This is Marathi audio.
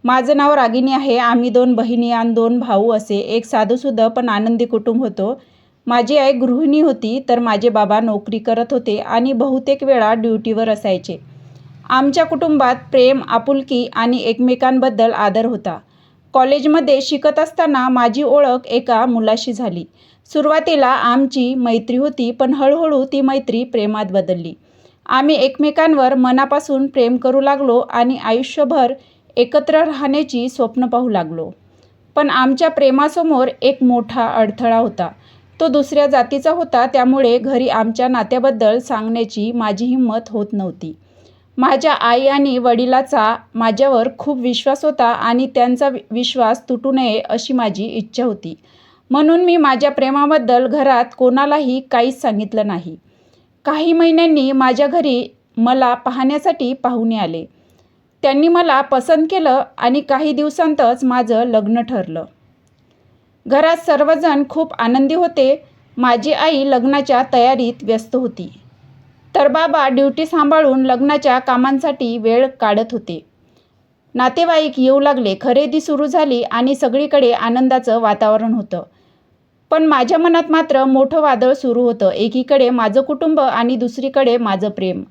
माझं नाव रागिनी आहे. आम्ही 2 बहिणी आणि 2 भाऊ असे एक साधंसुधं पण आनंदी कुटुंब होतो. माझी आई गृहिणी होती, तर माझे बाबा नोकरी करत होते आणि बहुतेक वेळा ड्युटीवर असायचे. आमच्या कुटुंबात प्रेम, आपुलकी आणि एकमेकांबद्दल आदर होता. कॉलेजमध्ये शिकत असताना माझी ओळख एका मुलाशी झाली. सुरुवातीला आमची मैत्री होती, पण हळूहळू ती मैत्री प्रेमात बदलली. आम्ही एकमेकांवर मनापासून प्रेम करू लागलो आणि आयुष्यभर एकत्र राहण्याची स्वप्न पाहू लागलो. पण आमच्या प्रेमासमोर एक मोठा अडथळा होता. तो दुसऱ्या जातीचा होता, त्यामुळे घरी आमच्या नात्याबद्दल सांगण्याची माझी हिंमत होत नव्हती. माझ्या आई आणि वडिलांचा माझ्यावर खूप विश्वास होता आणि त्यांचा विश्वास तुटू नये अशी माझी इच्छा होती. म्हणून मी माझ्या प्रेमाबद्दल घरात कोणालाही काहीच सांगितलं नाही. काही महिन्यांनी माझ्या घरी मला पाहण्यासाठी पाहुणे आले. त्यांनी मला पसंत केलं आणि काही दिवसांतच माझं लग्न ठरलं. घरात सर्वजण खूप आनंदी होते. माझी आई लग्नाच्या तयारीत व्यस्त होती, तर बाबा ड्युटी सांभाळून लग्नाच्या कामांसाठी वेळ काढत होते. नातेवाईक येऊ लागले, खरेदी सुरू झाली आणि सगळीकडे आनंदाचं वातावरण होतं. पण माझ्या मनात मात्र मोठं वादळ सुरू होतं. एकीकडे माझं कुटुंब आणि दुसरीकडे माझं प्रेम.